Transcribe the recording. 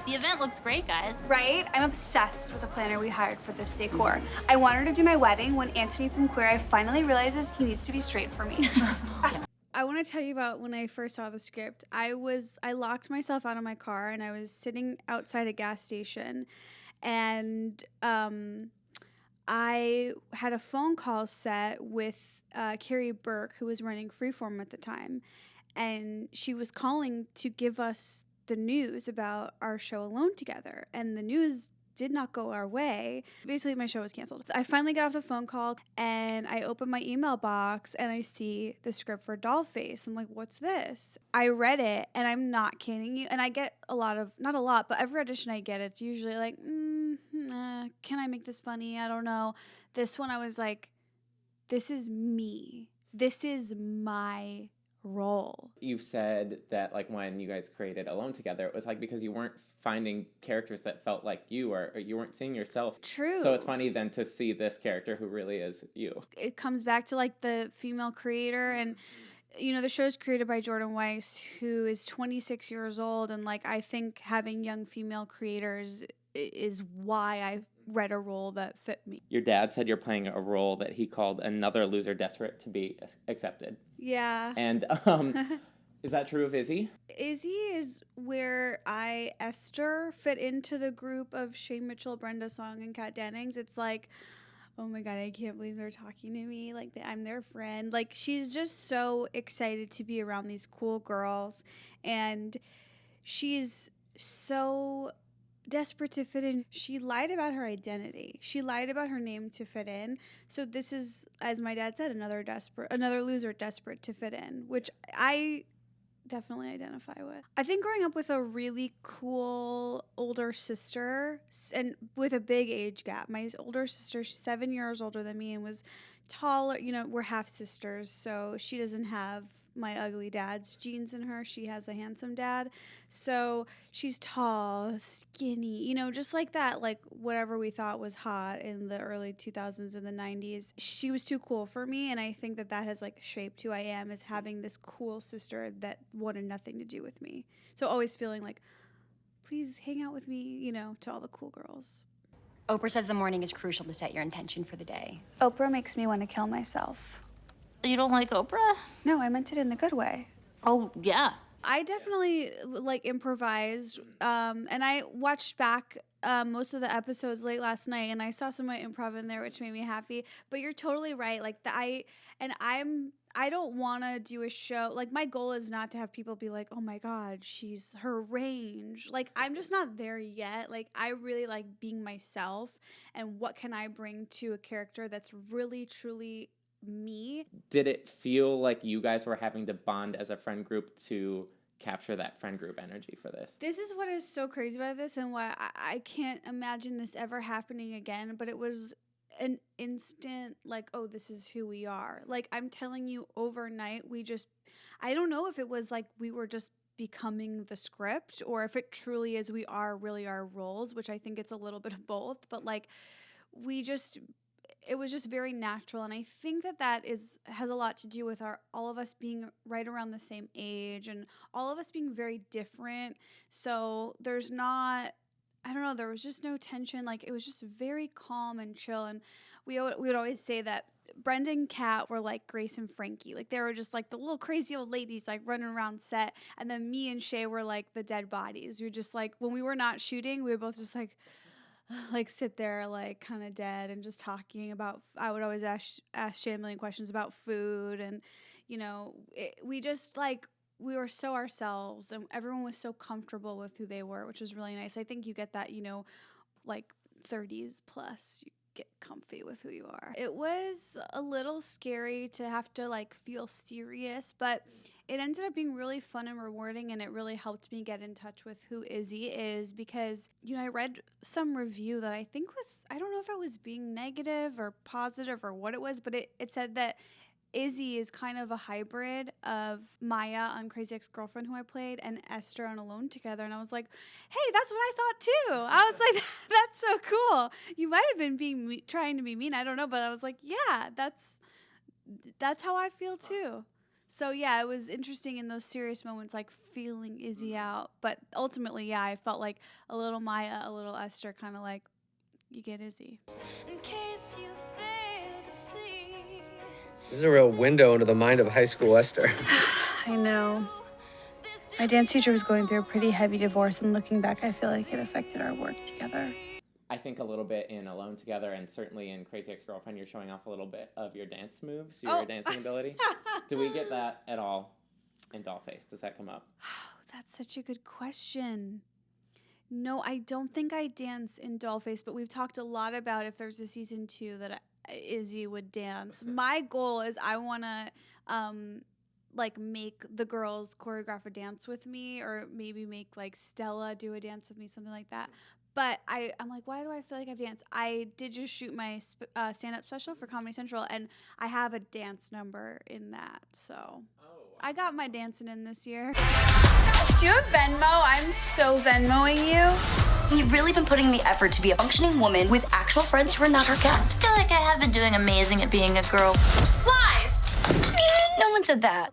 The event looks great, guys. Right? I'm obsessed with the planner we hired for this decor. I want her to do my wedding when Anthony from Queer Eye finally realizes he needs to be straight for me. I want to tell you about when I first saw the script. I locked myself out of my car and I was sitting outside a gas station, and I had a phone call set with Carrie Burke, who was running Freeform at the time, and she was calling to give us the news about our show Alone Together, and the news did not go our way. Basically, my show was canceled. I finally got off the phone call and I open my email box and I see the script for Dollface. I'm like, what's this? I read it and I'm not kidding you. And I get not a lot, but every audition I get, it's usually like, can I make this funny? I don't know. This one I was like, this is me. This is my role. You've said that like when you guys created Alone Together, it was like because you weren't finding characters that felt like you, or you weren't seeing yourself. True. So it's funny then to see this character who really is you. It comes back to like the female creator, and you know, the show's created by Jordan Weiss, who is 26 years old, and like I think having young female creators is why I read a role that fit me. Your dad said you're playing a role that he called another loser desperate to be accepted. Yeah. And is that true of Izzy? Izzy is where Esther, fit into the group of Shay Mitchell, Brenda Strong, and Dennings. It's like, oh my God, I can't believe they're talking to me. Like, I'm their friend. Like, she's just so excited to be around these cool girls. And she's so desperate to fit in. She lied about her identity. She lied about her name to fit in. So this is, as my dad said, another loser desperate to fit in, which I definitely identify with. I think growing up with a really cool older sister and with a big age gap. My older sister, she's 7 years older than me and was taller. You know, we're half sisters, so she doesn't have my ugly dad's genes in her. She has a handsome dad. So she's tall, skinny, you know, just like that, like whatever we thought was hot in the early 2000s and the 90s. She was too cool for me, and I think that has like shaped who I am, is having this cool sister that wanted nothing to do with me. So always feeling like, please hang out with me, you know, to all the cool girls. Oprah says the morning is crucial to set your intention for the day. Oprah makes me want to kill myself. You don't like Oprah? No, I meant it in the good way. Oh, yeah. I definitely like improvised, and I watched back most of the episodes late last night, and I saw some of my improv in there, which made me happy. But you're totally right. Like I don't want to do a show. Like, my goal is not to have people be like, oh my God, she's her range. Like, I'm just not there yet. Like, I really like being myself, and what can I bring to a character that's really, truly me. Did it feel like you guys were having to bond as a friend group to capture that friend group energy for this? This is what is so crazy about this, and why I can't imagine this ever happening again, but it was an instant, like, oh, this is who we are. Like, I'm telling you, overnight, I don't know if it was like we were just becoming the script, or if it truly is we are really our roles, which I think it's a little bit of both, but like, it was just very natural, and I think that has a lot to do with all of us being right around the same age, and all of us being very different. So there was just no tension. Like, it was just very calm and chill, and we would always say that Brenda and Kat were like Grace and Frankie. Like, they were just like the little crazy old ladies like running around set, and then me and Shay were like the dead bodies. We were just like, when we were not shooting, we were both just like sit there like kind of dead and just talking about, I would always ask Shay a million questions about food, and you know, we were so ourselves, and everyone was so comfortable with who they were, which was really nice. I think you get that, you know, like 30s plus, you get comfy with who you are. It was a little scary to have to like feel serious, but it ended up being really fun and rewarding, and it really helped me get in touch with who Izzy is, because, you know, I read some review that I think was, I don't know if it was being negative or positive or what it was, but it said that Izzy is kind of a hybrid of Maya on Crazy Ex-Girlfriend, who I played, and Esther on Alone Together. And I was like, hey, that's what I thought too. I was like, that's so cool. You might have been trying to be mean, I don't know, but I was like, yeah, that's how I feel too. So yeah, it was interesting in those serious moments, like feeling Izzy out. But ultimately, yeah, I felt like a little Maya, a little Esther, kind of like you get Izzy. In case you fail to see. This is a real window into the mind of high school Esther. I know. My dance teacher was going through a pretty heavy divorce, and looking back, I feel like it affected our work together. I think a little bit in Alone Together, and certainly in Crazy Ex-Girlfriend, you're showing off a little bit of your dance moves, your dancing ability. Do we get that at all in Dollface? Does that come up? That's such a good question. No, I don't think I dance in Dollface, but we've talked a lot about if there's a season 2 that Izzy would dance. My goal is I want to like make the girls choreograph a dance with me, or maybe make like Stella do a dance with me, something like that. But I'm like, why do I feel like I've danced? I did just shoot my stand-up special for Comedy Central, and I have a dance number in that. So I got my dancing in this year. Do you have Venmo? I'm so Venmoing you. You've really been putting the effort to be a functioning woman with actual friends who are not her kind. I feel like I have been doing amazing at being a girl. Lies! No one said that.